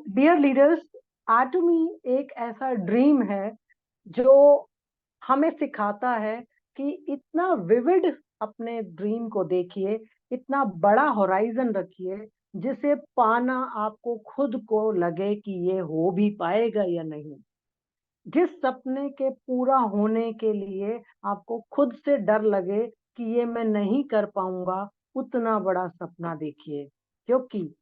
Dear leaders, एटमी एक ऐसा dream है जो हमें सिखाता है कि इतना विविड अपने ड्रीम को देखिए, इतना बड़ा होराइजन रखिए जिसे पाना आपको खुद को लगे कि ये हो भी पाएगा या नहीं। जिस सपने के पूरा होने के लिए आपको खुद से डर लगे कि ये मैं नहीं कर पाऊंगा, उतना बड़ा सपना देखिए, क्योंकि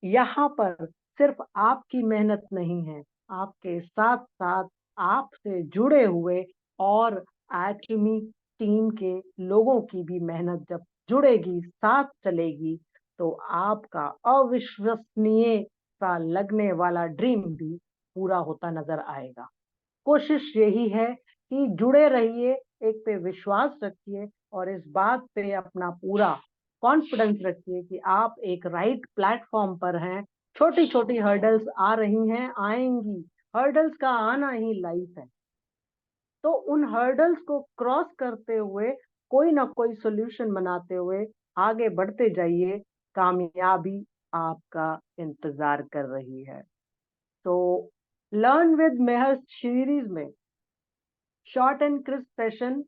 यहाँ पर सिर्फ आपकी मेहनत नहीं है, आपके साथ साथ आपसे जुड़े हुए और एटमी टीम के लोगों की भी मेहनत जब जुड़ेगी, साथ चलेगी, तो आपका अविश्वसनीय सा लगने वाला ड्रीम भी पूरा होता नजर आएगा। कोशिश यही है कि जुड़े रहिए, एक पे विश्वास रखिए और इस बात पे अपना पूरा कॉन्फिडेंस रखिए कि आप एक राइट प्लेटफॉर्म पर हैं। छोटी छोटी हर्डल्स आ रही हैं, आएंगी। हर्डल्स का आना ही लाइफ है। तो उन हर्डल्स को क्रॉस करते हुए, कोई ना कोई सोल्यूशन बनाते हुए आगे बढ़ते जाइए। कामयाबी आपका इंतजार कर रही है। तो लर्न विद मेहर सीरीज में शॉर्ट एंड क्रिस्प सेशन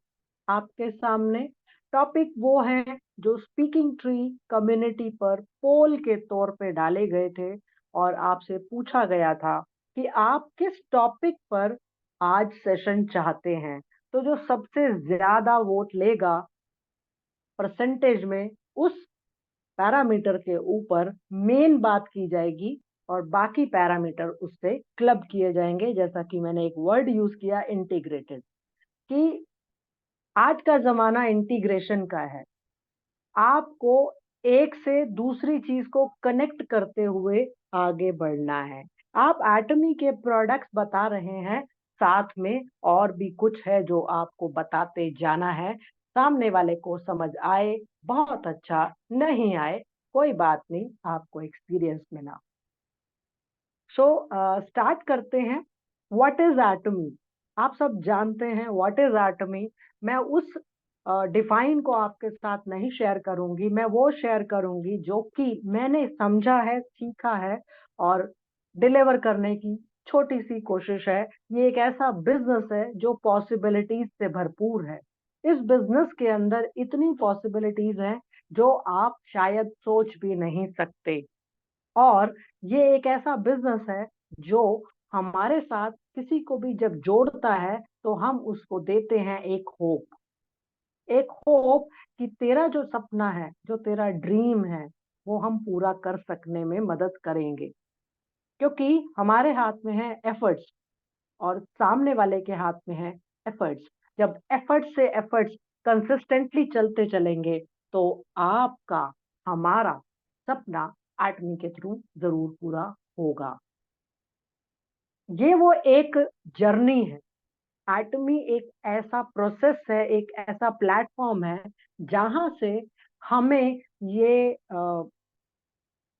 आपके सामने। टॉपिक वो हैं जो स्पीकिंग ट्री कम्युनिटी पर पोल के तौर पे डाले गए थे और आपसे पूछा गया था कि आप किस टॉपिक पर आज सेशन चाहते हैं। तो जो सबसे ज्यादा वोट लेगा परसेंटेज में, उस पैरामीटर के ऊपर मेन बात की जाएगी और बाकी पैरामीटर उससे क्लब किए जाएंगे। जैसा कि मैंने एक वर्ड यूज किया, इंटीग्रेटेड, कि आज का जमाना इंटीग्रेशन का है। आपको एक से दूसरी चीज को कनेक्ट करते हुए आगे बढ़ना है। आप एटमी के प्रोडक्ट्स बता रहे हैं, साथ में और भी कुछ है जो आपको बताते जाना है। सामने वाले को समझ आए बहुत अच्छा, नहीं आए कोई बात नहीं, आपको एक्सपीरियंस मिला। सो स्टार्ट करते हैं। What is Atomy? आप सब जानते हैं व्हाट इज एटमी। मैं उस डिफाइन को आपके साथ नहीं शेयर करूंगी, मैं वो शेयर करूंगी जो कि मैंने समझा है, सीखा है और डिलीवर करने की छोटी सी कोशिश है। ये एक ऐसा बिजनेस है जो पॉसिबिलिटीज से भरपूर है। इस बिजनेस के अंदर इतनी पॉसिबिलिटीज हैं जो आप शायद सोच भी नहीं सकते। और ये एक ऐसा बिजनेस है जो हमारे साथ किसी को भी जब जोड़ता है तो हम उसको देते हैं एक होप। एक होप कि तेरा जो सपना है, जो तेरा ड्रीम है, वो हम पूरा कर सकने में मदद करेंगे। क्योंकि हमारे हाथ में है एफर्ट्स और सामने वाले के हाथ में है एफर्ट्स। जब एफर्ट्स से एफर्ट्स कंसिस्टेंटली चलते चलेंगे तो आपका, हमारा सपना एटमी के थ्रू जरूर पूरा होगा। ये वो एक जर्नी है। एटमी एक ऐसा प्रोसेस है, एक ऐसा प्लेटफॉर्म है जहां से हमें ये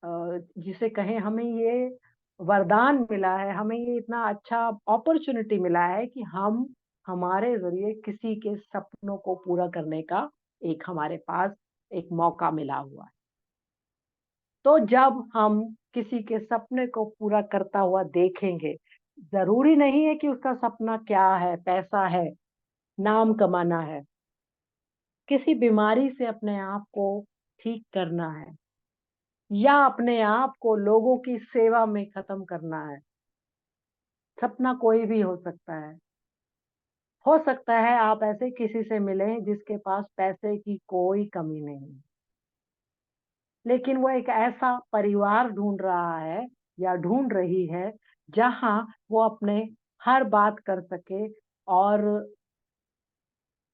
जिसे कहें, हमें ये वरदान मिला है, हमें ये इतना अच्छा अपॉर्चुनिटी मिला है कि हम हमारे जरिए किसी के सपनों को पूरा करने का एक हमारे पास एक मौका मिला हुआ है। तो जब हम किसी के सपने को पूरा करता हुआ देखेंगे, जरूरी नहीं है कि उसका सपना क्या है, पैसा है, नाम कमाना है, किसी बीमारी से अपने आप को ठीक करना है या अपने आप को लोगों की सेवा में खत्म करना है। सपना कोई भी हो सकता है आप ऐसे किसी से मिलें जिसके पास पैसे की कोई कमी नहीं, लेकिन वो एक ऐसा परिवार ढूंढ रहा है या ढूंढ रही है जहां वो अपने हर बात कर सके और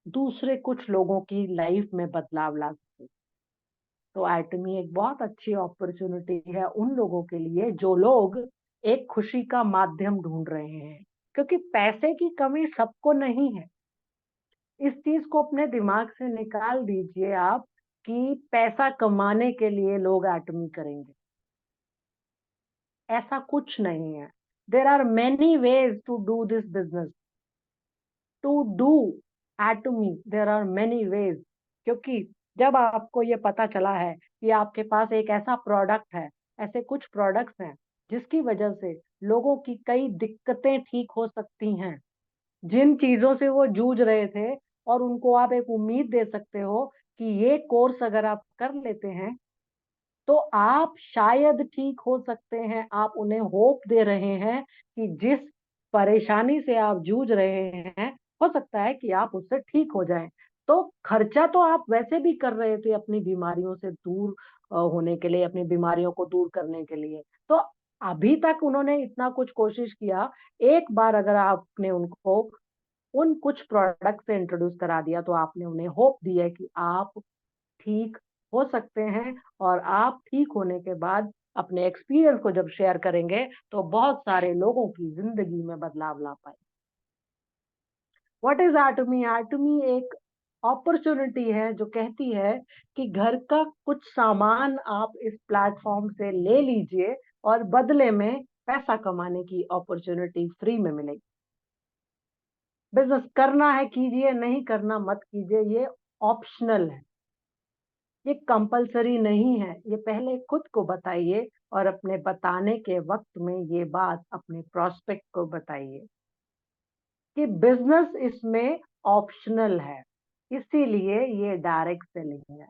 दूसरे कुछ लोगों की लाइफ में बदलाव ला सके। तो एटमी एक बहुत अच्छी अपॉर्चुनिटी है उन लोगों के लिए जो लोग एक खुशी का माध्यम ढूंढ रहे हैं, क्योंकि पैसे की कमी सबको नहीं है। इस चीज को अपने दिमाग से निकाल दीजिए आप कि पैसा कमाने के लिए लोग एटमी करेंगे। ऐसा कुछ नहीं है। There are many ways to do this business, to do Atomy, there are many ways. क्योंकि जब आपको ये पता चला है कि आपके पास एक ऐसा प्रोडक्ट है, ऐसे कुछ प्रोडक्ट्स हैं जिसकी वजह से लोगों की कई दिक्कतें ठीक हो सकती हैं। जिन चीजों से वो जूझ रहे थे, और उनको आप एक उम्मीद दे सकते हो कि ये कोर्स अगर आप कर लेते हैं तो आप शायद ठीक हो सकते हैं। आप उन्हें होप दे रहे हैं कि जिस परेशानी से आप जूझ रहे हैं, हो सकता है कि आप उससे ठीक हो जाएं। तो खर्चा तो आप वैसे भी कर रहे थे अपनी बीमारियों से दूर होने के लिए, अपनी बीमारियों को दूर करने के लिए। तो अभी तक उन्होंने इतना कुछ कोशिश किया, एक बार अगर आपने उनको उन कुछ प्रोडक्ट से इंट्रोड्यूस करा दिया, तो आपने उन्हें होप दी है कि आप ठीक हो सकते हैं। और आप ठीक होने के बाद अपने एक्सपीरियंस को जब शेयर करेंगे, तो बहुत सारे लोगों की जिंदगी में बदलाव ला पाए। What is एटमी? एटमी एक अपॉर्चुनिटी है जो कहती है कि घर का कुछ सामान आप इस प्लेटफॉर्म से ले लीजिए और बदले में पैसा कमाने की अपॉर्चुनिटी फ्री में मिलेगी। बिजनेस करना है कीजिए, नहीं करना मत कीजिए, ये ऑप्शनल है, ये कंपलसरी नहीं है। ये पहले खुद को बताइए और अपने बताने के वक्त में ये बात अपने प्रोस्पेक्ट को बताइए कि बिजनेस इसमें ऑप्शनल है, इसीलिए ये डायरेक्ट सेलिंग है।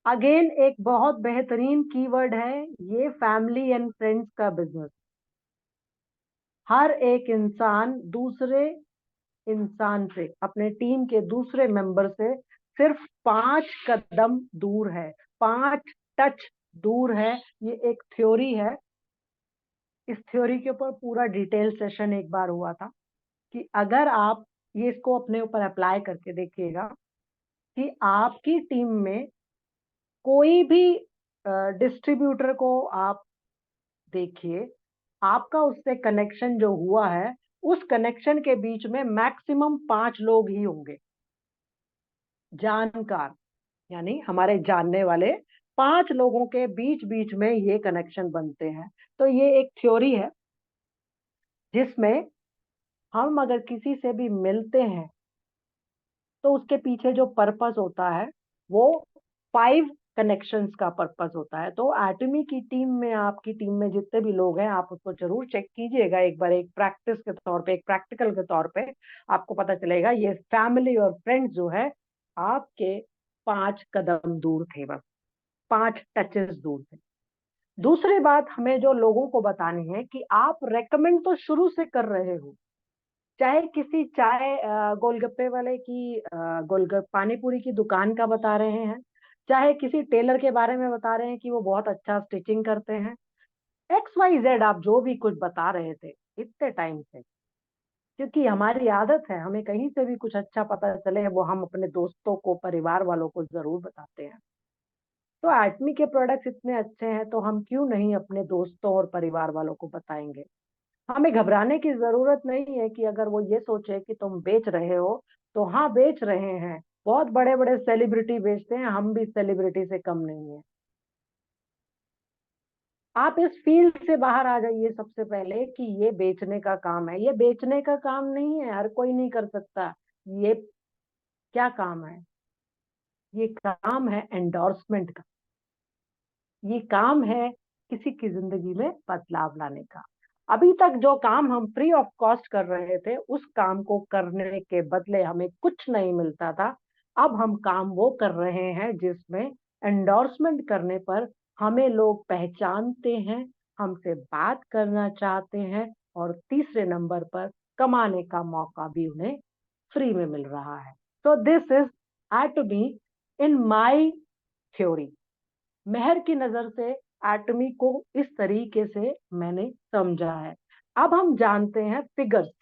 अगेन एक बहुत बेहतरीन कीवर्ड है ये, फैमिली एंड फ्रेंड्स का बिजनेस। हर एक इंसान दूसरे इंसान से, अपने टीम के दूसरे मेंबर से सिर्फ 5 कदम दूर है, 5 टच दूर है। ये एक थ्योरी है। इस थ्योरी के ऊपर पूरा डिटेल सेशन एक बार हुआ था कि अगर आप ये इसको अपने ऊपर अप्लाई करके देखिएगा कि आपकी टीम में कोई भी डिस्ट्रीब्यूटर को आप देखिए, आपका उससे कनेक्शन जो हुआ है, उस कनेक्शन के बीच में मैक्सिमम 5 लोग ही होंगे, जानकार, यानी हमारे जानने वाले 5 लोगों के बीच बीच में ये कनेक्शन बनते हैं। तो ये एक थ्योरी है जिसमें हम अगर किसी से भी मिलते हैं तो उसके पीछे जो पर्पस होता है वो 5 कनेक्शंस का पर्पस होता है। तो एटमी की टीम में, आपकी टीम में जितने भी लोग हैं, आप उसको जरूर चेक कीजिएगा एक बार, एक प्रैक्टिस के तौर पे, एक प्रैक्टिकल के तौर पे। आपको पता चलेगा ये फैमिली और फ्रेंड्स जो है आपके 5 कदम दूर थे, बस 5 टचेस दूर थे। दूसरी बात हमें जो लोगों को बतानी है कि आप रेकमेंड तो शुरू से कर रहे हो, चाहे किसी चाय गोलगप्पे वाले की, गोलगप्पे पानी पूरी की दुकान का बता रहे हैं, चाहे किसी टेलर के बारे में बता रहे हैं कि वो बहुत अच्छा स्टिचिंग करते हैं, XYZ आप जो भी कुछ बता रहे थे इतने टाइम से। क्योंकि हमारी आदत है, हमें कहीं से भी कुछ अच्छा पता चले वो हम अपने दोस्तों को, परिवार वालों को जरूर बताते हैं। तो एटमी के प्रोडक्ट्स इतने अच्छे हैं तो हम क्यों नहीं अपने दोस्तों और परिवार वालों को बताएंगे। हमें घबराने की जरूरत नहीं है कि अगर वो ये सोचे कि तुम बेच रहे हो, तो हाँ बेच रहे हैं, बहुत बड़े बड़े सेलिब्रिटी बेचते हैं, हम भी सेलिब्रिटी से कम नहीं है। आप इस फील्ड से बाहर आ जाइए सबसे पहले कि ये बेचने का काम है। ये बेचने का काम नहीं है, हर कोई नहीं कर सकता। ये क्या काम है? ये काम है एंडोर्समेंट का। ये काम है किसी की जिंदगी में बदलाव लाने का। अभी तक जो काम हम फ्री ऑफ कॉस्ट कर रहे थे, उस काम को करने के बदले हमें कुछ नहीं मिलता था। अब हम काम वो कर रहे हैं जिसमें एंडोर्समेंट करने पर हमें लोग पहचानते हैं, हमसे बात करना चाहते हैं, और तीसरे नंबर पर कमाने का मौका भी उन्हें फ्री में मिल रहा है। So this is Atomy in my theory. Mehar की नजर से एटमी को इस तरीके से मैंने समझा है। अब हम जानते हैं फिगर्स।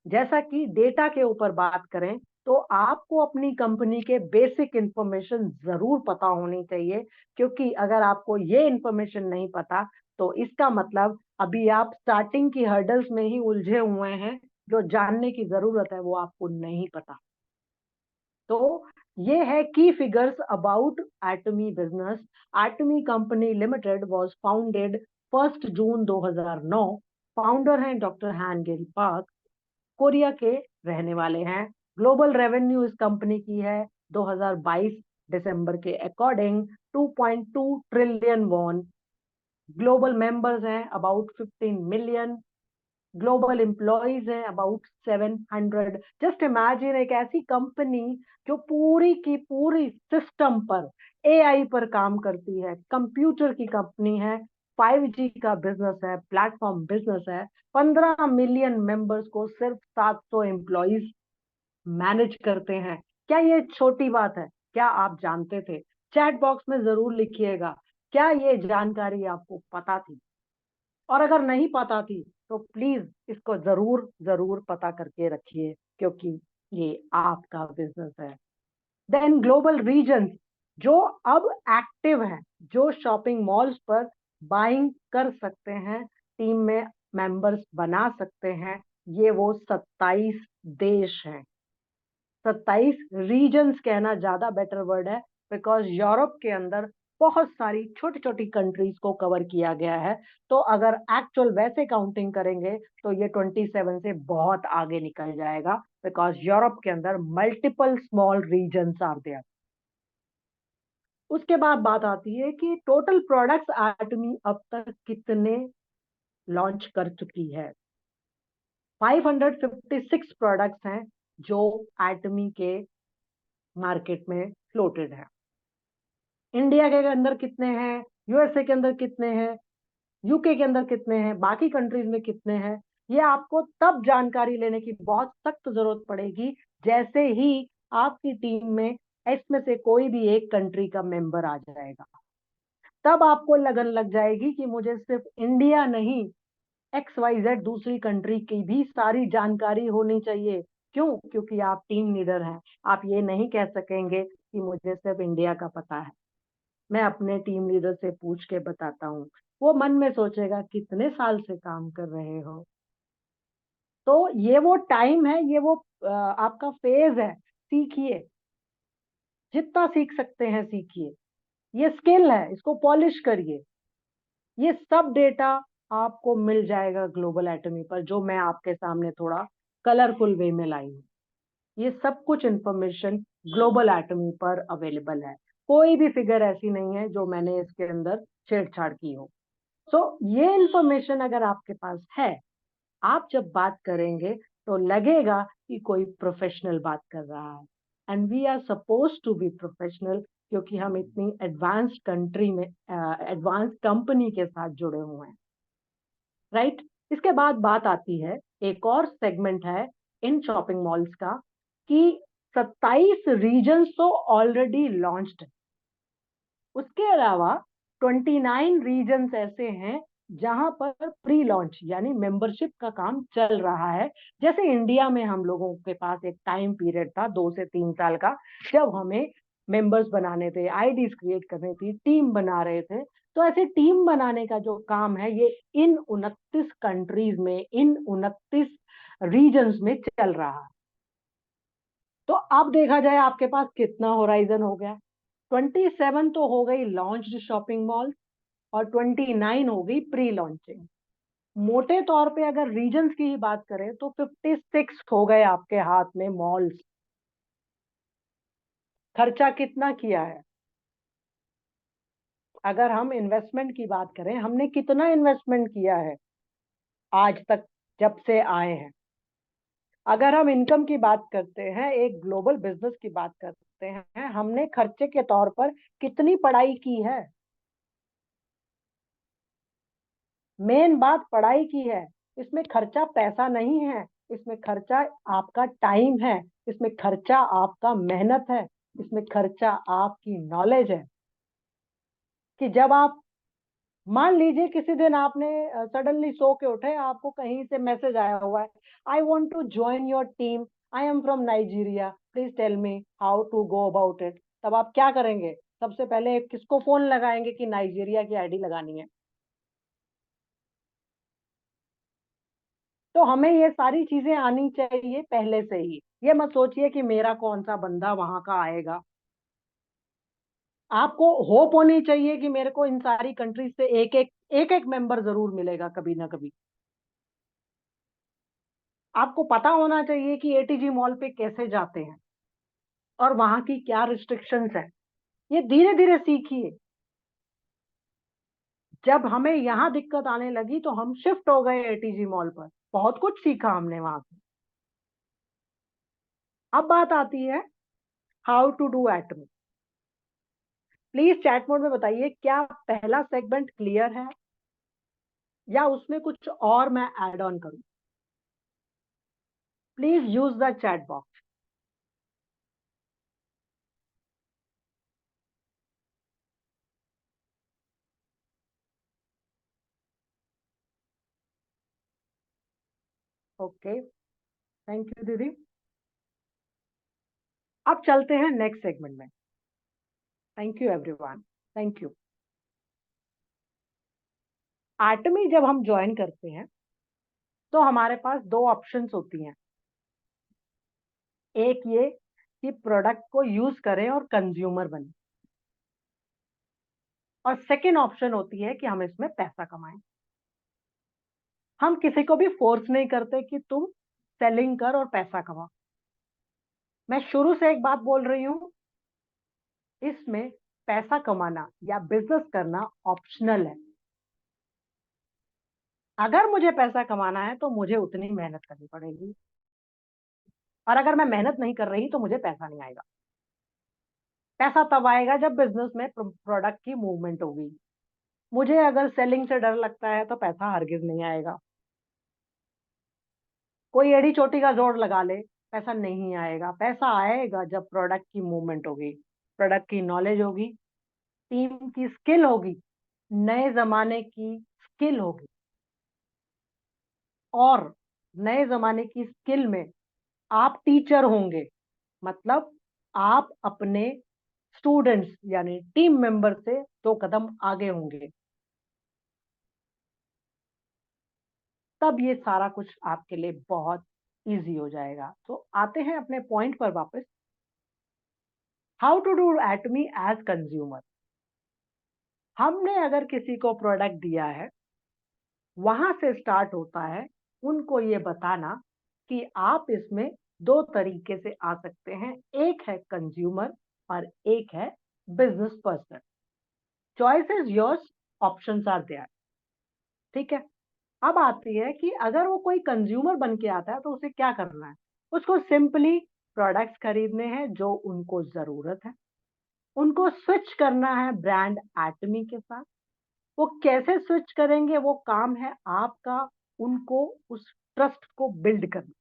जैसा कि डेटा के ऊपर बात करें, तो आपको अपनी कंपनी के बेसिक इंफॉर्मेशन जरूर पता होनी चाहिए, क्योंकि अगर आपको ये इंफॉर्मेशन नहीं पता तो इसका मतलब अभी आप स्टार्टिंग की हर्डल्स में ही उलझे हुए हैं। जो जानने की जरूरत है वो आपको नहीं पता। तो ये है की figures about Atomy business. Atomy company limited was founded 1 June 2009। Founder हैं doctor Han Gill Park, Korea के रहने वाले हैं। ग्लोबल रेवेन्यू इस कंपनी की है 2022 दिसंबर के according 2.2 trillion won. Global members हैं अबाउट 15 मिलियन। ग्लोबल एम्प्लॉयज हैं अबाउट 700। जस्ट इमेजिन एक ऐसी कंपनी जो पूरी की पूरी सिस्टम पर, एआई पर काम करती है, कंप्यूटर की कंपनी है, 5G का बिजनेस है, प्लेटफॉर्म बिजनेस है, 15 मिलियन मेंबर्स को सिर्फ 700 एम्प्लॉयज मैनेज करते हैं। क्या ये छोटी बात है? क्या आप जानते थे? चैट बॉक्स में जरूर लिखिएगा, क्या ये जानकारी आपको पता थी? और अगर नहीं पता थी तो प्लीज इसको जरूर जरूर पता करके रखिए, क्योंकि ये आपका बिजनेस है। देन ग्लोबल रीजन जो अब एक्टिव हैं, जो शॉपिंग मॉल्स पर बाइंग कर सकते हैं, टीम में मेंबर्स बना सकते हैं, ये वो 27 देश हैं। 27 रीजन्स कहना ज्यादा बेटर वर्ड है, बिकॉज यूरोप के अंदर बहुत सारी छोटी छोटी कंट्रीज को कवर किया गया है। तो अगर एक्चुअल वैसे काउंटिंग करेंगे तो ये 27 से बहुत आगे निकल जाएगा, बिकॉज यूरोप के अंदर multiple small regions are there. उसके बाद बात आती है कि टोटल प्रोडक्ट्स एटमी अब तक कितने लॉन्च कर चुकी है। 556 प्रोडक्ट्स हैं जो एटमी के मार्केट में फ्लोटेड है। इंडिया के अंदर कितने हैं, यूएसए के अंदर कितने हैं, यूके के अंदर कितने हैं, बाकी कंट्रीज में कितने हैं, ये आपको तब जानकारी लेने की बहुत सख्त जरूरत पड़ेगी जैसे ही आपकी टीम में इसमें से कोई भी एक कंट्री का मेंबर आ जाएगा। तब आपको लगन लग जाएगी कि मुझे सिर्फ इंडिया नहीं, XYZ दूसरी कंट्री की भी सारी जानकारी होनी चाहिए। क्यों? क्योंकि आप टीम लीडर हैं। आप ये नहीं कह सकेंगे कि मुझे सिर्फ इंडिया का पता है, मैं अपने टीम लीडर से पूछ के बताता हूँ। वो मन में सोचेगा कितने साल से काम कर रहे हो। तो ये वो टाइम है, ये वो आपका फेज है। सीखिए, जितना सीख सकते हैं सीखिए। ये स्किल है, इसको पॉलिश करिए। ये सब डेटा आपको मिल जाएगा ग्लोबल एटमी पर, जो मैं आपके सामने थोड़ा कलरफुल वे में लाई हूँ। ये सब कुछ इंफॉर्मेशन ग्लोबल एटमी पर अवेलेबल है। कोई भी फिगर ऐसी नहीं है जो मैंने इसके अंदर छेड़छाड़ की हो। तो ये इंफॉर्मेशन अगर आपके पास है, आप जब बात करेंगे तो लगेगा कि कोई प्रोफेशनल बात कर रहा है। And we are suppose to be professional, क्योंकि हम इतनी एडवांस्ड कंट्री में, एडवांस कंपनी के साथ जुड़े हुए हैं, राइट? इसके बाद बात आती है, एक और सेगमेंट है इन शॉपिंग मॉल्स का, कि 27 रीजन्स तो ऑलरेडी लॉन्च्ड। उसके अलावा 29 रीजन्स ऐसे हैं जहां पर प्री लॉन्च यानी मेंबरशिप का काम चल रहा है। जैसे इंडिया में हम लोगों के पास एक टाइम पीरियड था 2 से 3 साल का, जब हमें मेंबर्स बनाने थे, आईडीज क्रिएट करनी थी, टीम बना रहे थे। तो ऐसे टीम बनाने का जो काम है ये इन 29 कंट्रीज में, इन 29 रीजन्स में चल रहा है। तो अब देखा जाए आपके पास कितना होराइजन हो गया। 27 तो हो गई लॉन्च्ड शॉपिंग मॉल, और 29 हो गई प्री लॉन्चिंग। मोटे तौर पे अगर रीजन्स की ही बात करें तो 56 हो गए आपके हाथ में मॉल्स। खर्चा कितना किया है? अगर हम इन्वेस्टमेंट की बात करें, हमने कितना इन्वेस्टमेंट किया है आज तक जब से आए हैं? अगर हम इनकम की बात करते हैं, एक ग्लोबल बिजनेस की बात करते हैं, हमने खर्चे के तौर पर कितनी पढ़ाई की है? मेन बात पढ़ाई की है। इसमें खर्चा पैसा नहीं है, इसमें खर्चा आपका टाइम है, इसमें खर्चा आपका मेहनत है, इसमें खर्चा आपकी नॉलेज है। कि जब आप, मान लीजिए किसी दिन आपने सडनली सो के उठे, आपको कहीं से मैसेज आया हुआ है, I want to join your team, I am from Nigeria, please tell me how to go about it. तब आप क्या करेंगे? सबसे पहले किसको फोन लगाएंगे कि नाइजीरिया की आईडी लगानी है? तो हमें ये सारी चीजें आनी चाहिए पहले से ही। ये मत सोचिए कि मेरा कौन सा बंदा वहां का आएगा। आपको होप होनी चाहिए कि मेरे को इन सारी कंट्रीज से एक एक मेंबर जरूर मिलेगा कभी ना कभी। आपको पता होना चाहिए कि एटीजी मॉल पे कैसे जाते हैं और वहां की क्या रिस्ट्रिक्शंस है। ये धीरे धीरे सीखिए। जब हमें यहाँ दिक्कत आने लगी तो हम शिफ्ट हो गए एटीजी मॉल पर, बहुत कुछ सीखा हमने वहां से। अब बात आती है how to do Atomy. Please chat mode में बताइए, क्या पहला सेगमेंट क्लियर है या उसमें कुछ और मैं ऐड ऑन करूं? Please use the chat box. Okay, thank you दीदी। अब चलते हैं नेक्स्ट सेगमेंट में। Thank you everyone, thank you. Atomy जब हम ज्वाइन करते हैं तो हमारे पास दो ऑप्शंस होती हैं। एक ये कि प्रोडक्ट को यूज करें और कंज्यूमर बने, और सेकेंड ऑप्शन होती है कि हम इसमें पैसा कमाएं। हम किसी को भी फोर्स नहीं करते कि तुम सेलिंग कर और पैसा कमा। मैं शुरू से एक बात बोल रही हूं, इसमें पैसा कमाना या बिजनेस करना ऑप्शनल है। अगर मुझे पैसा कमाना है तो मुझे उतनी मेहनत करनी पड़ेगी, और अगर मैं मेहनत नहीं कर रही तो मुझे पैसा नहीं आएगा। पैसा तब आएगा जब बिजनेस में प्रोडक्ट की मूवमेंट होगी। मुझे अगर सेलिंग से डर लगता है तो पैसा हरगिज नहीं आएगा। कोई एड़ी चोटी का जोर लगा ले, पैसा नहीं आएगा। पैसा आएगा जब प्रोडक्ट की मूवमेंट होगी, प्रोडक्ट की नॉलेज होगी, टीम की स्किल होगी, नए जमाने की स्किल होगी। और नए जमाने की स्किल में आप टीचर होंगे, मतलब आप अपने स्टूडेंट्स यानी टीम मेंबर से 2 कदम आगे होंगे। तब ये सारा कुछ आपके लिए बहुत इजी हो जाएगा। तो आते हैं अपने पॉइंट पर वापस। How to do Atomy as consumer. हमने अगर किसी को प्रोडक्ट दिया है, वहां से स्टार्ट होता है उनको ये बताना कि आप इसमें दो तरीके से आ सकते हैं। एक है कंज्यूमर और एक है business person. Choice is yours, options are there. ठीक है। अब आती है कि अगर वो कोई कंज्यूमर बन के आता है तो उसे क्या करना है। उसको सिंपली प्रोडक्ट्स खरीदने हैं जो उनको जरूरत है। उनको स्विच करना है ब्रांड एटमी के साथ। वो कैसे स्विच करेंगे, वो काम है आपका, उनको उस ट्रस्ट को बिल्ड करना।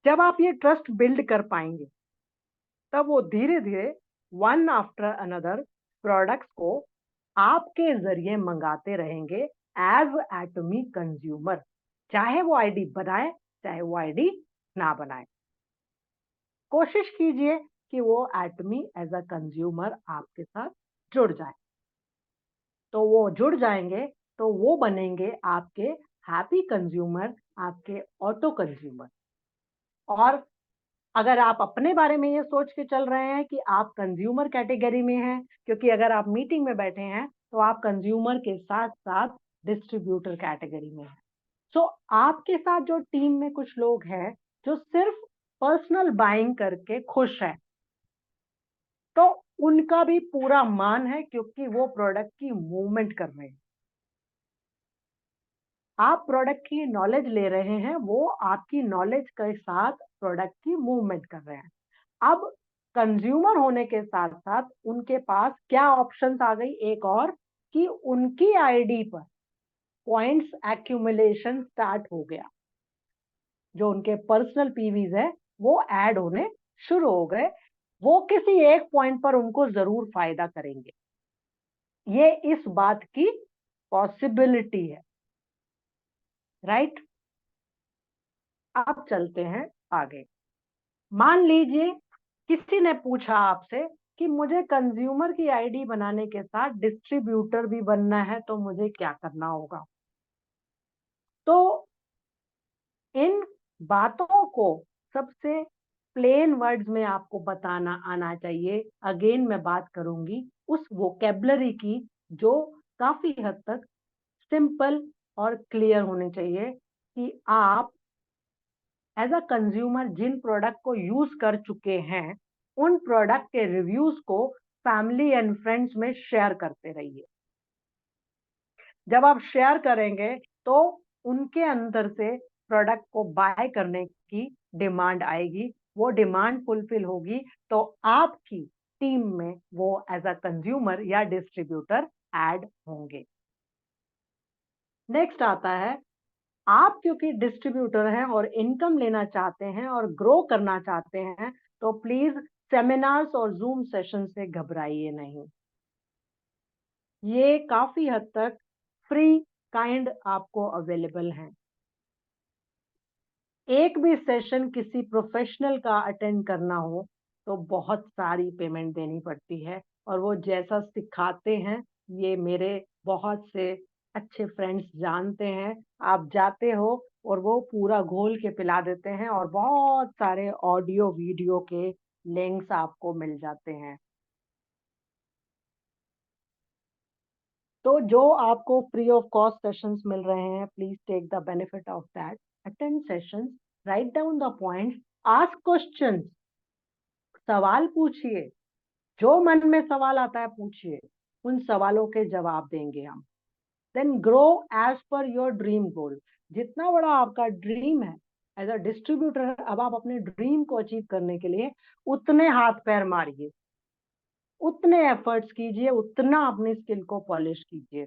जब आप ये ट्रस्ट बिल्ड कर पाएंगे तब वो धीरे धीरे वन आफ्टर अनदर प्रोडक्ट्स को आपके जरिए मंगाते रहेंगे एज एटमी कंज्यूमर, चाहे वो आईडी बनाए चाहे वो आईडी ना बनाए। कोशिश कीजिए कि वो एटमी एज अ कंज्यूमर आपके साथ जुड़ जाए। तो वो जुड़ जाएंगे तो वो बनेंगे आपके हैप्पी कंज्यूमर, आपके ऑटो कंज्यूमर। और अगर आप अपने बारे में ये सोच के चल रहे हैं कि आप कंज्यूमर कैटेगरी में हैं, क्योंकि अगर आप मीटिंग में बैठे हैं तो आप कंज्यूमर के साथ साथ डिस्ट्रीब्यूटर कैटेगरी में हैं। सो आपके साथ जो टीम में कुछ लोग हैं जो सिर्फ पर्सनल बाइंग करके खुश हैं, तो उनका भी पूरा मान है क्योंकि वो प्रोडक्ट की मूवमेंट कर रहे हैं। आप प्रोडक्ट की नॉलेज ले रहे हैं, वो आपकी नॉलेज के साथ प्रोडक्ट की मूवमेंट कर रहे हैं। अब कंज्यूमर होने के साथ साथ उनके पास क्या ऑप्शंस आ गई एक और, कि उनकी आईडी पर पॉइंट्स एक्यूमुलेशन स्टार्ट हो गया। जो उनके पर्सनल पीवीज है वो ऐड होने शुरू हो गए। वो किसी एक पॉइंट पर उनको जरूर फायदा करेंगे, ये इस बात की पॉसिबिलिटी है। राइट। अब चलते हैं आगे। मान लीजिए किसी ने पूछा आपसे कि मुझे कंज्यूमर की आईडी बनाने के साथ डिस्ट्रीब्यूटर भी बनना है, तो मुझे क्या करना होगा। तो इन बातों को सबसे प्लेन वर्ड्स में आपको बताना आना चाहिए। अगेन मैं बात करूंगी उस वोकेबलरी की जो काफी हद तक सिंपल और क्लियर होनी चाहिए, कि आप एज अ कंज्यूमर जिन प्रोडक्ट को यूज कर चुके हैं उन प्रोडक्ट के रिव्यूज को फैमिली एंड फ्रेंड्स में शेयर करते रहिए। जब आप शेयर करेंगे तो उनके अंदर से प्रोडक्ट को बाय करने की डिमांड आएगी, वो डिमांड फुलफिल होगी तो आपकी टीम में वो एज अ कंज्यूमर या डिस्ट्रीब्यूटर ऐड होंगे। नेक्स्ट आता है, आप क्योंकि डिस्ट्रीब्यूटर हैं और इनकम लेना चाहते हैं और ग्रो करना चाहते हैं, तो प्लीज सेमिनार्स और जूम सेशन से घबराइए नहीं। ये काफी हद तक फ्री काइंड आपको अवेलेबल हैं। एक भी सेशन किसी प्रोफेशनल का अटेंड करना हो तो बहुत सारी पेमेंट देनी पड़ती है, और वो जैसा सिखाते हैं ये मेरे बहुत से अच्छे फ्रेंड्स जानते हैं। आप जाते हो और वो पूरा घोल के पिला देते हैं, और बहुत सारे ऑडियो वीडियो के लिंक्स आपको मिल जाते हैं। तो जो आपको फ्री ऑफ कॉस्ट सेशंस मिल रहे हैं, please take the benefit of that. Attend sessions, write down the points, ask questions, सवाल पूछिए, जो मन में सवाल आता है पूछिए, उन सवालों के जवाब देंगे हम। Then grow as per your dream goal. जितना बड़ा आपका ड्रीम है एज अ डिस्ट्रीब्यूटर, अब आप अपने ड्रीम को अचीव करने के लिए उतने हाथ पैर मारिए, उतने एफर्ट्स कीजिए, उतना अपनी स्किल को पॉलिश कीजिए।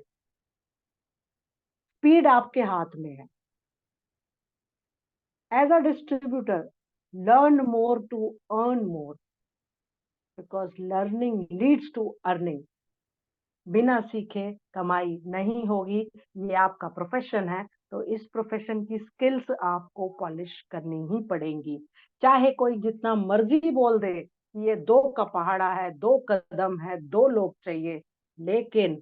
स्पीड आपके हाथ में है। As a distributor, learn more to earn more, because learning leads to earning. बिना सीखे कमाई नहीं होगी। ये आपका प्रोफेशन है, तो इस प्रोफेशन की स्किल्स आपको पॉलिश करनी ही पड़ेंगी। चाहे कोई जितना मर्जी बोल दे कि ये 2 का पहाड़ा है, 2 कदम है, 2 लोग चाहिए, लेकिन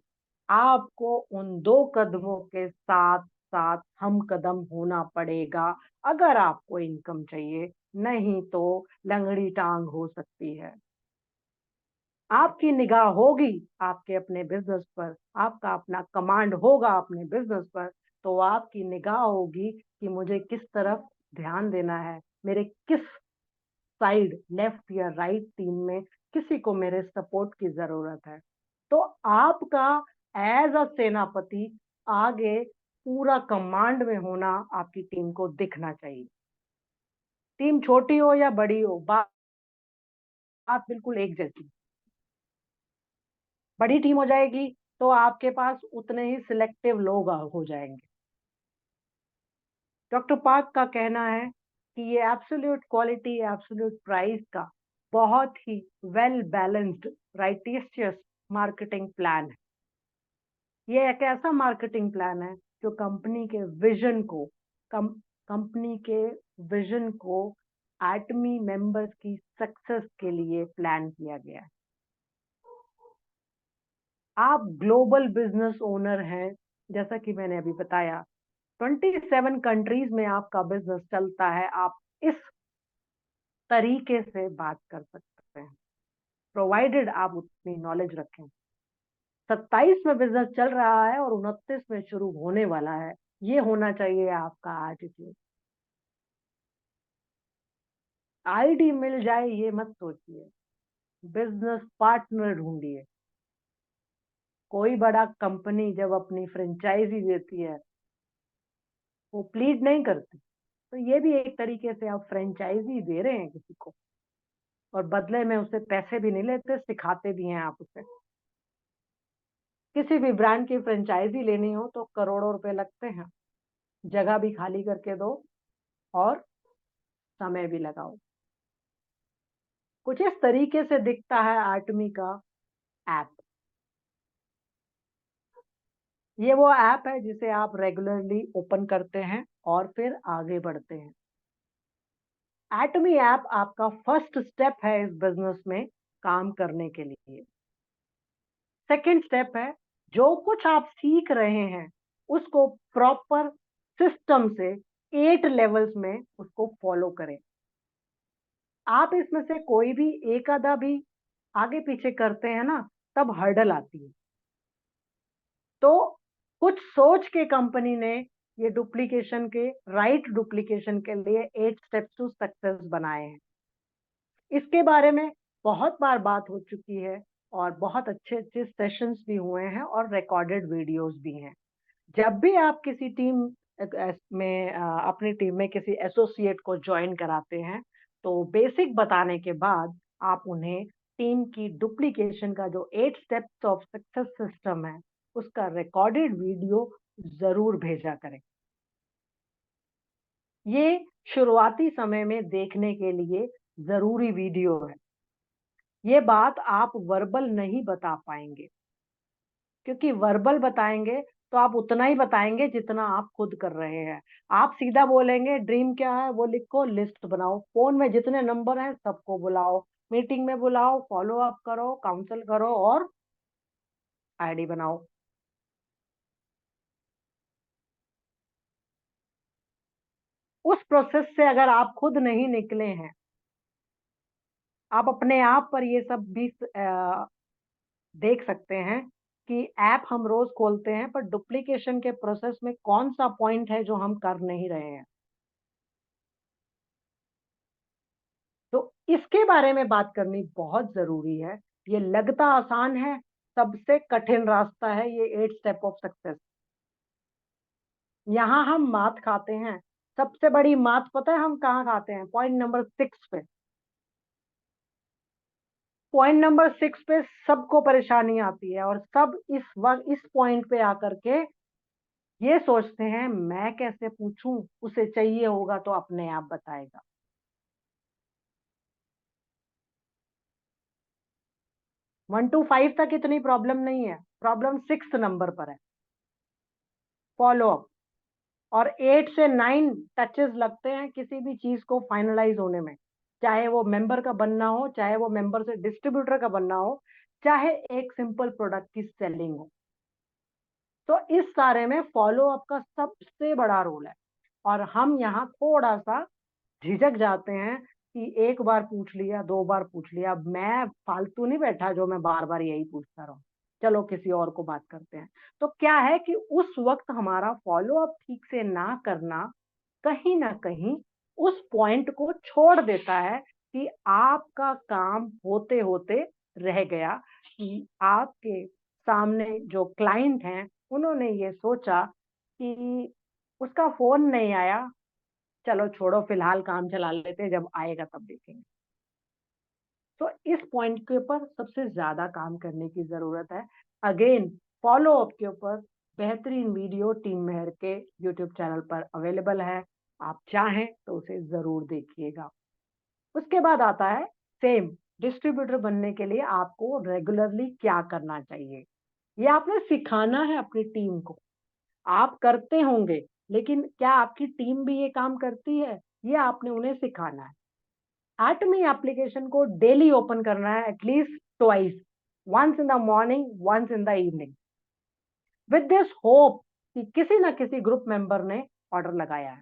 आपको उन 2 कदमों के साथ साथ हम कदम होना पड़ेगा अगर आपको इनकम चाहिए, नहीं तो लंगड़ी टांग हो सकती है। आपकी निगाह होगी आपके अपने बिजनेस पर, आपका अपना कमांड होगा अपने बिजनेस पर, तो आपकी निगाह होगी कि मुझे किस तरफ ध्यान देना है, मेरे किस साइड, लेफ्ट या राइट टीम में किसी को मेरे सपोर्ट की जरूरत है। तो आपका एज अ सेनापति आगे पूरा कमांड में होना आपकी टीम को दिखना चाहिए। टीम छोटी हो या बड़ी हो, बात बिल्कुल एक जैसी। बड़ी टीम हो जाएगी तो आपके पास उतने ही सिलेक्टिव लोग हो जाएंगे। डॉक्टर पार्क का कहना है कि ये एब्सोल्यूट क्वालिटी एब्सोल्यूट प्राइस का बहुत ही वेल बैलेंस्ड राइटिशियस मार्केटिंग प्लान है। ये एक ऐसा मार्केटिंग प्लान है जो कंपनी के विजन को एटमी मेंबर्स की सक्सेस के लिए प्लान किया गया है। आप ग्लोबल बिजनेस ओनर हैं, जैसा कि मैंने अभी बताया, 27 कंट्रीज में आपका बिजनेस चलता है। आप इस तरीके से बात कर सकते हैं, प्रोवाइडेड आप उतनी नॉलेज रखें। 27 में बिजनेस चल रहा है और 29 में शुरू होने वाला है, ये होना चाहिए आपका एटीट्यूड। आईडी मिल जाए ये मत सोचिए, बिजनेस पार्टनर ढूंढिए। कोई बड़ा कंपनी जब अपनी फ्रेंचाइजी देती है, वो प्लीड नहीं करती, तो ये भी एक तरीके से आप फ्रेंचाइजी दे रहे हैं किसी को, और बदले में उससे पैसे भी नहीं लेते, सिखाते भी हैं आप उसे। किसी भी ब्रांड की फ्रेंचाइजी लेनी हो तो करोड़ों रुपए लगते हैं। जगह भी खाली करके दो और समय भी लगाओ। कुछ इस तरीके से दिखता है आर्टमी का ऐप। ये वो ऐप है जिसे आप रेगुलरली ओपन करते हैं और फिर आगे बढ़ते हैं। एटमी ऐप आपका फर्स्ट स्टेप है इस बिजनेस में काम करने के लिए। सेकंड स्टेप है, जो कुछ आप सीख रहे हैं उसको प्रॉपर सिस्टम से 8 लेवल्स में उसको फॉलो करें। आप इसमें से कोई भी एक आधा भी आगे पीछे करते हैं ना, तब हर्डल आती है। तो कुछ सोच के कंपनी ने ये डुप्लीकेशन के राइट डुप्लीकेशन के लिए 8 स्टेप्स टू सक्सेस बनाए हैं। इसके बारे में बहुत बार बात हो चुकी है और बहुत अच्छे अच्छे सेशंस भी हुए हैं और रिकॉर्डेड वीडियोस भी हैं। जब भी आप किसी टीम में अपनी टीम में किसी एसोसिएट को ज्वाइन कराते हैं, तो बेसिक बताने के बाद आप उन्हें टीम की डुप्लीकेशन का जो 8 स्टेप्स ऑफ सक्सेस सिस्टम है, उसका रिकॉर्डेड वीडियो ज़रूर भेजा करें। ये शुरुआती समय में देखने के लिए ज़रूरी वीडियो है। ये बात आप वर्बल नहीं बता पाएँगे, क्योंकि वर्बल बताएँगे तो आप उतना ही बताएँगे जितना आप खुद कर रहे हैं। आप सीधा बोलेंगे ड्रीम क्या है वो लिखो, लिस्ट बनाओ, फ़ोन में जितने नंबर हैं सबको बुलाओ, मीटिंग में बुलाओ, फ़ॉलो अप करो, काउंसल करो और आईडी बनाओ। उस प्रोसेस से अगर आप खुद नहीं निकले हैं, आप अपने आप पर ये सब भी देख सकते हैं कि ऐप हम रोज़ खोलते हैं पर डुप्लीकेशन के प्रोसेस में कौन-सा पॉइंट है जो हम कर नहीं रहे हैं। तो इसके बारे में बात करनी बहुत ज़रूरी है। ये लगता आसान है, सबसे कठिन रास्ता है ये 8 स्टेप ऑफ सक्सेस। यहाँ हम मात खाते हैं, सबसे बड़ी मात पता है हम कहाँ खाते हैं? पॉइंट नंबर 6 पे। पॉइंट नंबर 6 पे सबको परेशानी आती है और सब इस पॉइंट पे आकर के ये सोचते हैं मैं कैसे पूछूँ? उसे चाहिए होगा तो अपने आप बताएगा। 1 टू 5 तक इतनी प्रॉब्लम नहीं है, प्रॉब्लम 6th नंबर पर है, फ़ॉलो अप। और 8 से 9 टचेज़ लगते हैं किसी भी चीज़ को फाइनलाइज़ होने में। चाहे वो मेंबर का बनना हो, चाहे वो मेंबर से डिस्ट्रीब्यूटर का बनना हो, चाहे एक सिंपल प्रोडक्ट की सेलिंग हो। तो इस सारे में फ़ॉलो अप का सबसे बड़ा रोल है और हम यहाँ थोड़ा-सा झिझक जाते हैं कि 1 बार पूछ लिया, 2 बार पूछ लिया, अब मैं फालतू नहीं बैठा जो मैं बार-बार यही पूछता रहूँ। चलो किसी और को बात करते हैं। तो क्या है कि उस वक़्त हमारा फ़ॉलो अप ठीक से ना करना, कहीं न कहीं उस पॉइंट को छोड़ देता है कि आपका काम होते-होते रह गया कि आपके सामने जो क्लाइंट हैं, उन्होंने ये सोचा कि उसका फ़ोन नहीं आया, चलो छोड़ो फिलहाल काम चला लेते हैं, जब आएगा तब देखेंगे। तो इस पॉइंट के ऊपर सबसे ज़्यादा काम करने की ज़रूरत है। अगेन फ़ॉलो अप के ऊपर बेहतरीन वीडियो टीम मेहर के यूट्यूब चैनल पर अवेलेबल है। आप चाहें तो उसे ज़रूर देखिएगा। उसके बाद आता है सेम डिस्ट्रीब्यूटर बनने के लिए आपको रेगुलरली क्या करना चाहिए? ये आपने सिखाना है अपनी टीम को। आप करते होंगे, लेकिन क्या आपकी टीम भी ये काम करती है? ये आपने उन्हें सिखाना है। एटमी एप्लीकेशन को डेली ओपन करना है at least twice, once in the morning, once in the evening, with this hope कि किसी ना किसी ग्रुप मेंबर ने ऑर्डर लगाया है,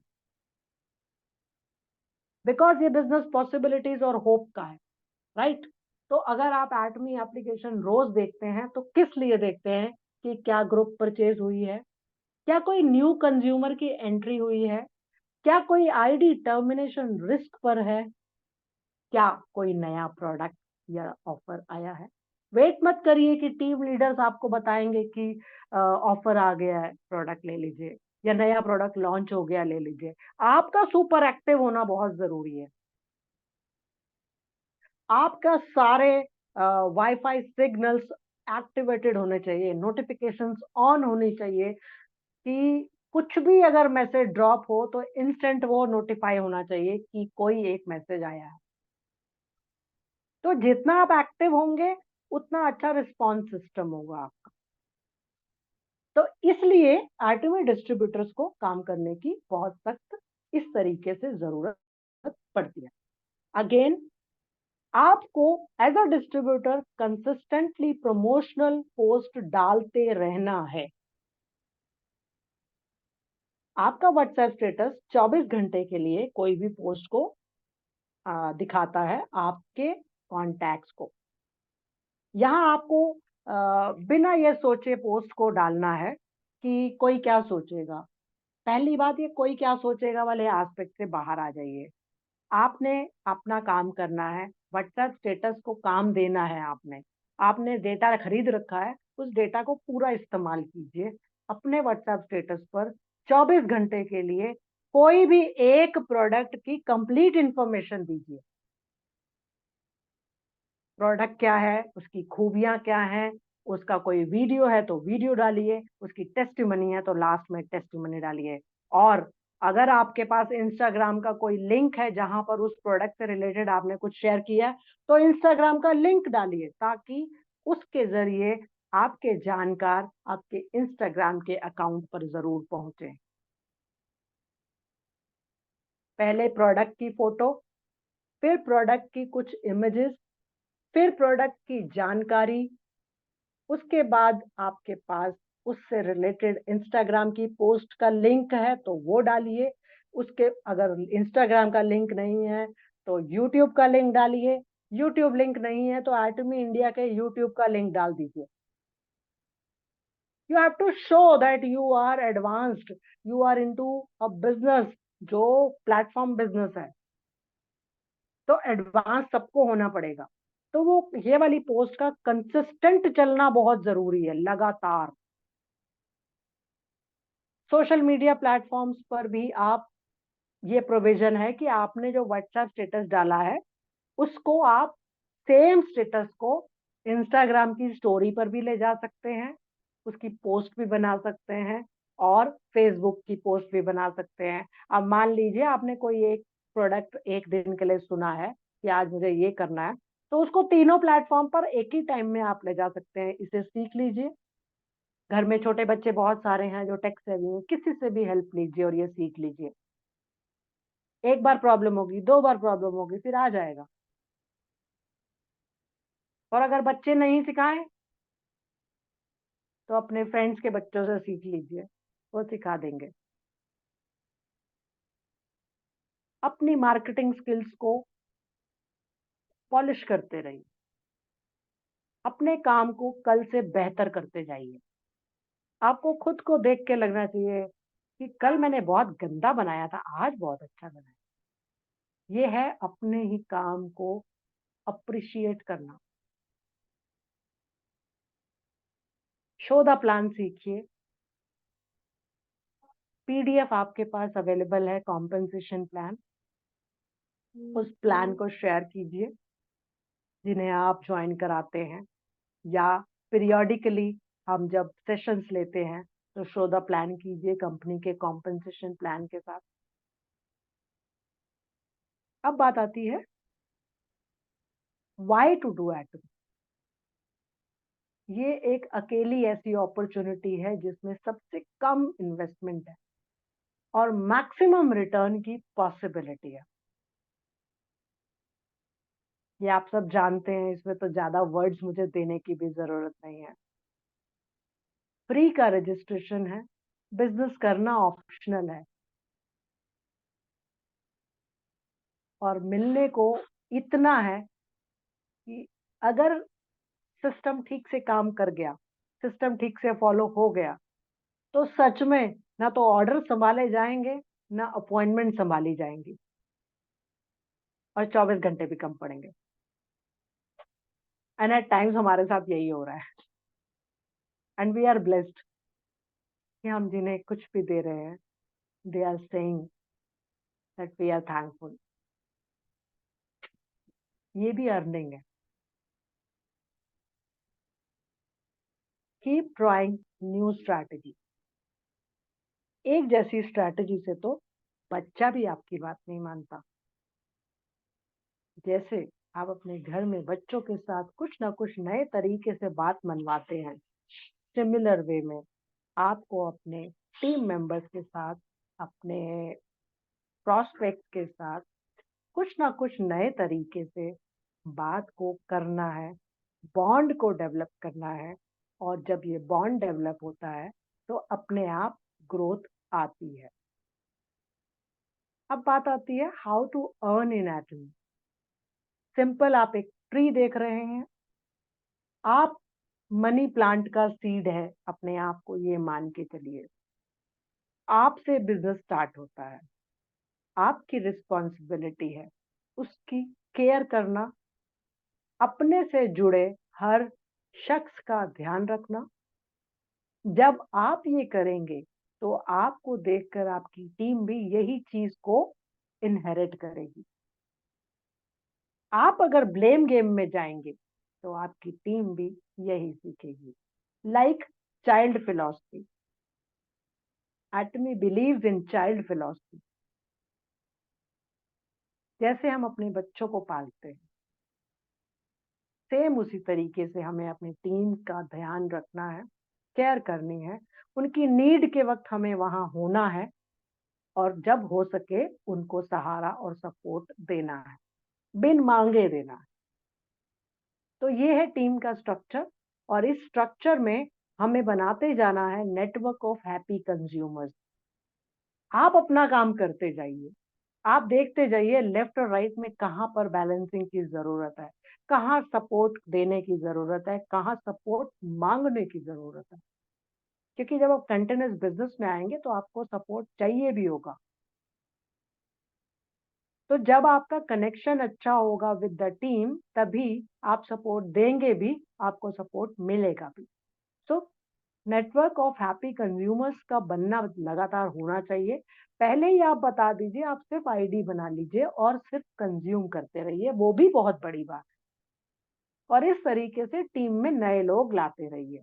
बिकॉज ये बिजनेस पॉसिबिलिटीज और होप का है, राइट? तो अगर आप एटमी एप्लीकेशन रोज देखते हैं तो किस लिए देखते हैं? कि क्या ग्रुप परचेज हुई है, क्या कोई न्यू कंज्यूमर की एंट्री हुई है, क्या कोई आईडी टर्मिनेशन रिस्क पर है, क्या कोई नया प्रोडक्ट या ऑफर आया है? वेट मत करिए कि टीम लीडर्स आपको बताएँगे कि ऑफर आ गया है, प्रोडक्ट ले लीजिए या नया प्रोडक्ट लॉन्च हो गया, ले लीजिए। आपका सुपर एक्टिव होना बहुत ज़रूरी है। आपका सारे वाईफ़ाई सिग्नल्स एक्टिवेटेड होने चाहिए, नोटिफ़िकेशंस ऑन होनी चाहिए कि कुछ भी अगर मैसेज ड्रॉप हो तो इंस्टेंट वो नोटिफ़ाई होना चाहिए कि कोई एक मैसेज आया है। तो जितना आप एक्टिव होंगे, उतना अच्छा रिस्पॉन्स सिस्टम होगा आपका। तो इसलिए अल्टीमेट डिस्ट्रीब्यूटर्स को काम करने की बहुत सख्त इस तरीके से ज़रूरत पड़ती है। अगेन आपको as a distributor consistently promotional post डालते रहना है। आपका व्हाट्सएप स्टेटस 24 घंटे के लिए कोई भी पोस्ट को दिखाता है आपके कॉन्टैक्ट्स को। यहाँ आपको बिना ये सोचे पोस्ट को डालना है कि कोई क्या सोचेगा। पहली बात ये कोई क्या सोचेगा वाले एस्पेक्ट से बाहर आ जाइए। आपने अपना काम करना है, व्हाट्सएप स्टेटस को काम देना है आपने। आपने डेटा खरीद रखा है, उस डेटा को पूरा इस्तेमाल कीजिए। अपने व्हाट्सएप स्टेटस पर 24 घंटे के लिए कोई भी एक प्रोडक्ट की कंप्लीट इंफॉर्मेशन दीजिए। प्रोडक्ट क्या है, उसकी खूबियां क्या हैं, उसका कोई वीडियो है तो वीडियो डालिए, उसकी टेस्टिमनी है तो लास्ट में टेस्टिमनी डालिए। और अगर आपके पास इंस्टाग्राम का कोई लिंक है जहां पर उस प्रोडक्ट से रिलेटेड आपने कुछ शेयर किया, तो इंस्टाग्राम का लिंक डालिए, ताकि उसके जरिए आपके जानकार आपके इंस्टाग्राम के अकाउंट पर जरूर पहुंचे। पहले प्रोडक्ट की फोटो, फिर प्रोडक्ट की कुछ इमेजेस, फिर प्रोडक्ट की जानकारी, उसके बाद आपके पास उससे रिलेटेड इंस्टाग्राम की पोस्ट का लिंक है तो वो डालिए। उसके अगर इंस्टाग्राम का लिंक नहीं है तो यूट्यूब का लिंक डालिए। यूट्यूब लिंक नहीं है तो एटमी इंडिया के यूट्यूब का लिंक डाल दीजिए। You have to show that you are advanced, you are into a business, जो प्लेटफॉर्म बिजनेस है, तो एडवांस सबको होना पड़ेगा। तो वो ये वाली पोस्ट का कंसिस्टेंट चलना बहुत जरूरी है, लगातार। सोशल मीडिया प्लेटफॉर्म्स पर भी आप, ये प्रोविजन है कि आपने जो व्हाट्सएप स्टेटस डाला है उसको आप सेम स्टेटस को इंस्टाग्राम की स्टोरी पर भी ले जा सकते हैं, उसकी पोस्ट भी बना सकते हैं, और फेसबुक की पोस्ट भी बना सकते हैं। अब मान लीजिए आपने कोई एक प्रोडक्ट एक दिन के लिए सुना है कि आज मुझे ये करना है, तो उसको तीनों प्लेटफॉर्म पर एक ही टाइम में आप ले जा सकते हैं। इसे सीख लीजिए। घर में छोटे बच्चे बहुत सारे हैं जो टेक सेवी हैं, किसी से भी हेल्प लीजिए और ये सीख लीजिए। एक बार प्रॉब्लम होगी, दो बार प्रॉब्लम होगी, फिर आ जाएगा। और अगर बच्चे नहीं सिखाएं तो अपने फ्रेंड्स के बच्चों से सीख लीजिए, वो सिखा देंगे। अपनी मार्केटिंग स्किल्स को पॉलिश करते रहिए। अपने काम को कल से बेहतर करते जाइए। आपको खुद को देख के लगना चाहिए कि कल मैंने बहुत गंदा बनाया था, आज बहुत अच्छा बनाया। ये है अपने ही काम को अप्रिशिएट करना। शो द प्लान सीखिए। पीडीएफ आपके पास अवेलेबल है, कॉम्पेंसेशन प्लान। उस प्लान को शेयर कीजिए जिन्हें आप ज्वाइन कराते हैं, या पीरियोडिकली हम जब सेशंस लेते हैं तो शो द प्लान कीजिए कंपनी के कॉम्पेंसेशन प्लान के साथ। अब बात आती है व्हाई टू डू एटम। ये एक अकेली ऐसी अपॉर्चुनिटी है जिसमें सबसे कम इन्वेस्टमेंट है और मैक्सिमम रिटर्न की पॉसिबिलिटी है। ये आप सब जानते हैं, इसमें तो ज्यादा वर्ड्स मुझे देने की भी जरूरत नहीं है। फ्री का रजिस्ट्रेशन है, बिजनेस करना ऑप्शनल है, और मिलने को इतना है कि अगर सिस्टम ठीक से काम कर गया, सिस्टम ठीक से फॉलो हो गया, तो सच में ना तो ऑर्डर संभाले जाएंगे, ना अपॉइंटमेंट संभाली जाएंगी, और 24 घंटे भी कम पड़ेंगे। एंड एट टाइम्स हमारे साथ यही हो रहा है। एंड वी आर ब्लेस्ड कि हम जिन्हें कुछ भी दे रहे हैं, they are saying that we are thankful. ये भी अर्निंग है। Keep trying new strategy. एक जैसी स्ट्रैटेजी से तो बच्चा भी आपकी बात नहीं मानता। जैसे आप अपने घर में बच्चों के साथ कुछ ना कुछ नए तरीके से बात मनवाते हैं, सिमिलर वे में आपको अपने टीम मेंबर्स के साथ, अपने प्रोस्पेक्ट के साथ कुछ ना कुछ नए तरीके से बात को करना है, बॉन्ड को डेवलप करना है। और जब ये बॉन्ड डेवलप होता है तो अपने आप ग्रोथ आती है। अब बात आती है how to earn in Atomy. Simple, आप एक ट्री देख रहे हैं, आप मनी प्लांट का सीड है, अपने आप को ये मान के चलिए। आपसे बिजनेस स्टार्ट होता है, आपकी रिस्पॉन्सिबिलिटी है उसकी केयर करना, अपने से जुड़े हर शख्स का ध्यान रखना, जब आप ये करेंगे तो आपको देखकर आपकी टीम भी यही चीज को इनहेरिट करेगी। आप अगर ब्लेम गेम में जाएंगे तो आपकी टीम भी यही सीखेगी। Like child philosophy, Atomy believes in child philosophy. जैसे हम अपने बच्चों को पालते हैं, सेम उसी तरीके से हमें अपनी टीम का ध्यान रखना है, केयर करनी है। उनकी नीड के वक्त हमें वहां होना है, और जब हो सके उनको सहारा और सपोर्ट देना है, बिन मांगे देना है। तो ये है टीम का स्ट्रक्चर, और इस स्ट्रक्चर में हमें बनाते जाना है नेटवर्क ऑफ हैप्पी कंज्यूमर्स। आप अपना काम करते जाइए, आप देखते जाइए लेफ्ट और राइट में कहाँ पर बैलेंसिंग की जरूरत है, कहाँ सपोर्ट देने की जरूरत है, कहाँ सपोर्ट मांगने की जरूरत है। क्योंकि जब आप कंटिन्यूस बिजनेस में आएंगे तो आपको सपोर्ट चाहिए भी होगा। तो जब आपका कनेक्शन अच्छा होगा विद द टीम, तभी आप सपोर्ट देंगे भी, आपको सपोर्ट मिलेगा भी। So network of happy consumers का बनना लगातार होना चाहिए। पहले ही आप बता दीजिए, आप सिर्फ आईडी बना लीजिए और सिर्फ कंज्यूम करते रहिए, वो भी बहुत बड़ी बात। और इस तरीके से टीम में नए लोग लाते रहिए।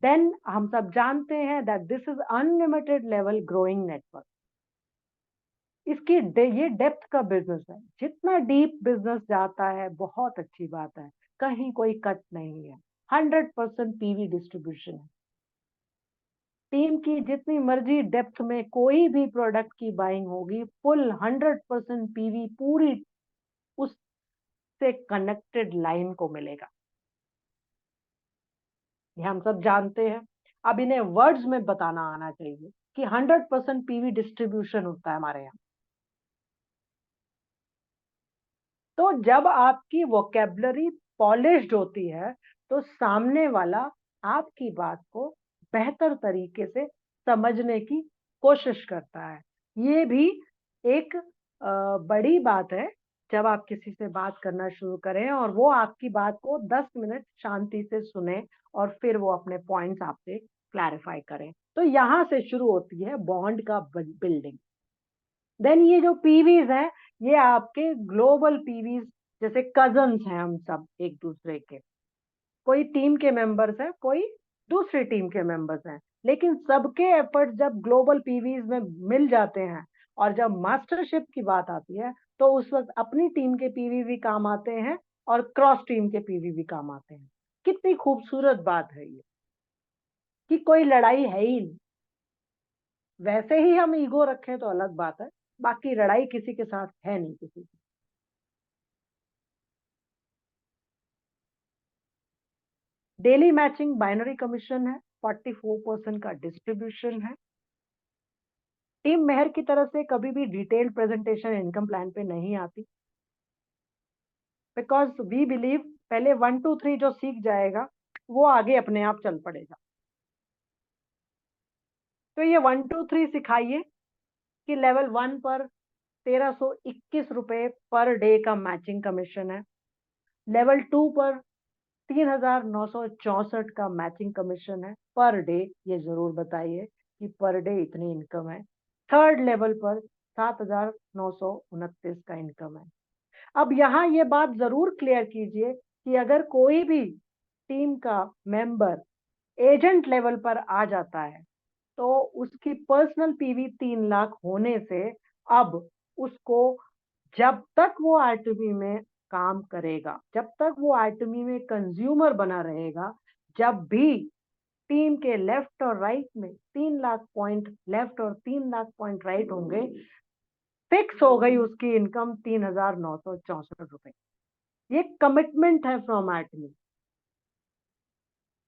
देन हम सब जानते हैं that this is unlimited level growing network. ये डेप्थ का बिजनेस है। जितना डीप बिजनेस जाता है बहुत अच्छी बात है, कहीं कोई कट नहीं है। 100% पीवी डिस्ट्रीब्यूशन है। टीम की जितनी मर्जी डेप्थ में कोई भी प्रोडक्ट की बाइंग होगी, फुल 100% पीवी पूरी उससे कनेक्टेड लाइन को मिलेगा। ये हम सब जानते हैं। अब इन्हें वर्ड्स में बताना आना चाहिए कि 100% पीवी डिस्ट्रीब्यूशन होता है हमारे यहाँ। तो जब आपकी वोकेबलरी पॉलिश्ड होती है तो सामने वाला आपकी बात को बेहतर तरीके से समझने की कोशिश करता है। ये भी एक बड़ी बात है। जब आप किसी से बात करना शुरू करें और वो आपकी बात को 10 मिनट शांति से सुने और फिर वो अपने पॉइंट्स आपसे क्लैरिफाई करें, तो यहां से शुरू होती है बॉन्ड का बिल्डिंग। देन ये जो पीवीज हैं, ये आपके ग्लोबल पीवीज जैसे कजन्स हैं। हम सब एक दूसरे के, कोई टीम के मेंबर्स हैं, कोई दूसरी टीम के मेंबर्स हैं, लेकिन सबके एफर्ट जब ग्लोबल पीवीज में मिल जाते हैं और जब मास्टरशिप की बात आती है तो उस वक्त अपनी टीम के पीवी भी काम आते हैं और क्रॉस टीम के पीवी भी काम आते हैं। कितनी खूबसूरत बात है ये, कि कोई लड़ाई है ही नहीं। वैसे ही हम ईगो रखें तो अलग बात है, बाकी लड़ाई किसी के साथ है नहीं किसी की। डेली मैचिंग बाइनरी कमीशन है, 44% का डिस्ट्रीब्यूशन है। टीम मेहर की तरफ से कभी भी डिटेल्ड प्रेजेंटेशन इनकम प्लान पे नहीं आती, बिकॉज वी बिलीव पहले 1 2 3 जो सीख जाएगा वो आगे अपने आप चल पड़ेगा। तो ये 1 2 3 सिखाइए कि लेवल 1 पर 1321 रुपए पर डे का मैचिंग कमीशन है। लेवल 2 पर 3964 का मैचिंग कमीशन है पर डे। ये जरूर बताइए कि पर डे इतनी इनकम है। थर्ड लेवल पर 7929 का इनकम है। अब यहाँ ये बात जरूर क्लियर कीजिए कि अगर कोई भी टीम का मेंबर एजेंट लेवल पर आ जाता है तो उसकी पर्सनल पीवी 3 लाख होने से अब उसको, जब तक वो आरटीबी में काम करेगा, जब तक वो आरटीबी में कंज्यूमर बना रहेगा, जब भी टीम के लेफ्ट और राइट में 3 लाख पॉइंट लेफ्ट और 3 लाख पॉइंट राइट होंगे, फिक्स हो गई उसकी इनकम 3964 रुपए। ये कमिटमेंट है फ्रॉम आरटीबी।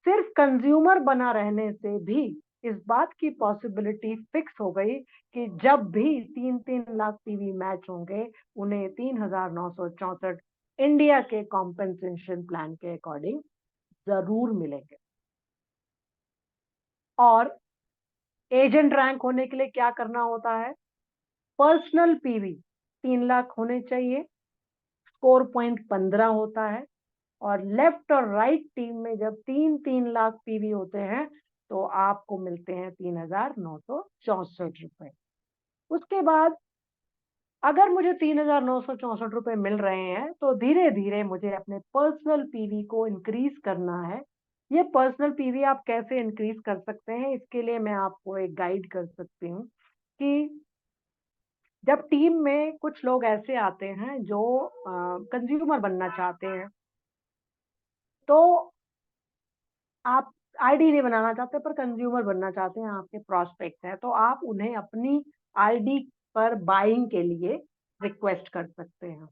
सिर्फ कंज्यूमर बना रहने से भी इस बात की पॉसिबिलिटी फिक्स हो गई कि जब भी 3 3 लाख टीवी मैच होंगे उन्हें 3964 इंडिया के कॉम्पेंसेशन प्लान के अकॉर्डिंग जरूर मिलेंगे। और एजेंट रैंक होने के लिए क्या करना होता है? पर्सनल पीवी 3 लाख होने चाहिए, स्कोर पॉइंट 15 होता है, और लेफ्ट और राइट टीम में जब 3-3 लाख पीवी होते हैं तो आपको मिलते हैं 3,964 रुपए। उसके बाद अगर मुझे 3,964 रुपए मिल रहे हैं तो धीरे धीरे मुझे अपने पर्सनल पीवी को इंक्रीज करना है। ये पर्सनल पीवी आप कैसे इंक्रीज कर सकते हैं, इसके लिए मैं आपको एक गाइड कर सकती हूँ कि जब टीम में कुछ लोग ऐसे आते हैं जो कंज्यूमर बनना चाहते हैं, तो आप आईडी नहीं बनाना चाहते पर कंज्यूमर बनना चाहते हैं, आपके प्रोस्पेक्ट हैं, तो आप उन्हें अपनी आईडी पर बाइंग के लिए रिक्वेस्ट कर सकते हैं।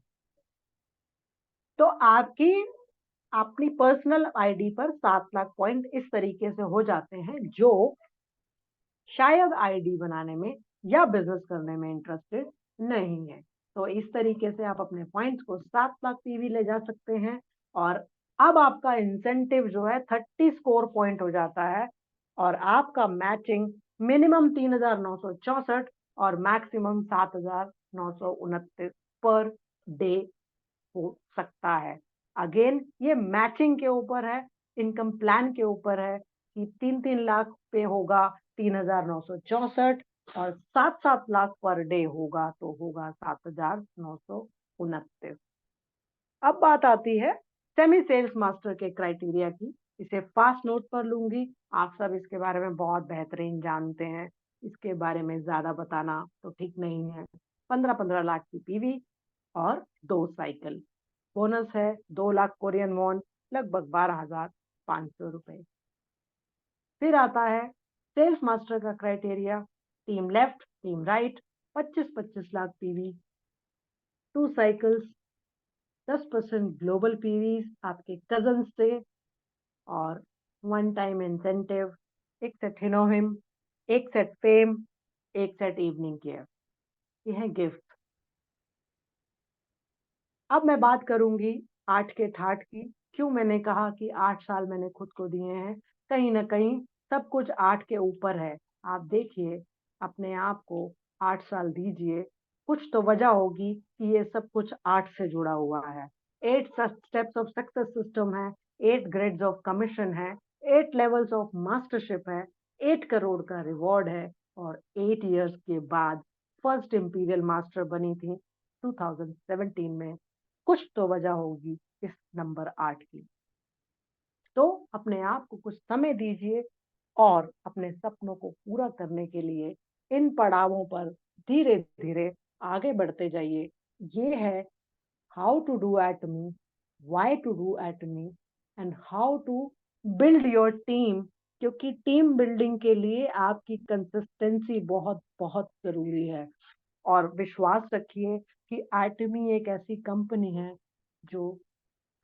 तो आपकी अपनी पर्सनल आईडी पर 7 लाख पॉइंट इस तरीके से हो जाते हैं, जो शायद आईडी बनाने में या बिजनेस करने में इंटरेस्टेड नहीं है। तो इस तरीके से आप अपने पॉइंट्स को 7 लाख पीवी ले जा सकते हैं। और अब आपका इंसेंटिव जो है 30 स्कोर पॉइंट हो जाता है और आपका मैचिंग मिनिमम 3,964 और मैक्सिमम 7,929 पर डे हो सकता है। अगेन ये मैचिंग के ऊपर है, इनकम प्लान के ऊपर है कि 3-3 लाख पे होगा 3,964 और 7-7 लाख पर डे होगा तो होगा 7,929। अब बात आती है सेमी सेल्स मास्टर के क्राइटेरिया की। इसे फास्ट नोट पर लूंगी, आप सब इसके बारे में बहुत बेहतरीन जानते हैं, इसके बारे में ज्यादा बताना तो ठीक नहीं है। 15-15 लाख की पीवी और 2 साइकिल, बोनस है 2 लाख कोरियन वॉन, लगभग 12,500 रुपए। फिर आता है सेल्स मास्टर का criteria, team left team right, 25-25 lakh PV, 2 cycles, 10% global PVs आपके कजन से, और 1 टाइम इंसेंटिव, एक सेट हिनोहिम, एक सेट फेम, एक सेट इवनिंग केयर। ये है गिफ्ट। अब मैं बात करूंगी 8 के ठाठ की। क्यों मैंने कहा कि 8 साल मैंने खुद को दिए हैं, कहीं ना कहीं सब कुछ 8 के ऊपर है। आप देखिए, अपने आप को 8 साल दीजिए, कुछ तो वजह होगी कि ये सब कुछ 8 से जुड़ा हुआ है। 8 स्टेप्स ऑफ सक्सेस सिस्टम है, 8 ग्रेड्स ऑफ कमीशन है, 8 लेवल्स ऑफ मास्टरशिप है, 8 करोड़ का रिवॉर्ड है और 8 इयर्स के बाद फर्स्ट इंपीरियल मास्टर बनी थी 2017 में। कुछ तो वजह होगी इस नंबर 8 की। तो अपने आप को कुछ समय दीजिए और अपने सपनों को पूरा करने के लिए इन पड़ावों पर धीरे धीरे आगे बढ़ते जाइए। ये है how to do Atomy, why to do Atomy and how to build your team. क्योंकि टीम बिल्डिंग के लिए आपकी कंसिस्टेंसी बहुत बहुत जरूरी है। और विश्वास रखिए कि एटमी एक ऐसी कंपनी है जो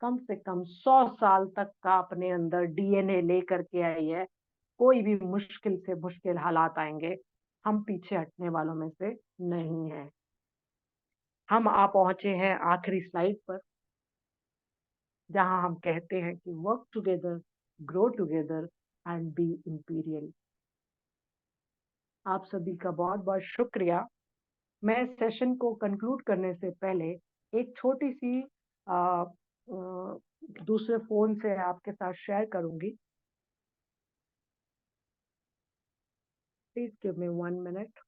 कम से कम 100 साल तक का अपने अंदर डीएनए लेकर के आई है। कोई भी मुश्किल से मुश्किल हालात आएंगे, हम पीछे हटने वालों में से नहीं है। हम आ पहुंचे हैं आखिरी स्लाइड पर, जहां हम कहते हैं कि work together, grow together and be imperial. आप सभी का बहुत बहुत शुक्रिया। मैं सेशन को कंक्लूड करने से पहले एक छोटी सी दूसरे फोन से आपके साथ शेयर करूंगी। Please give me 1 minute.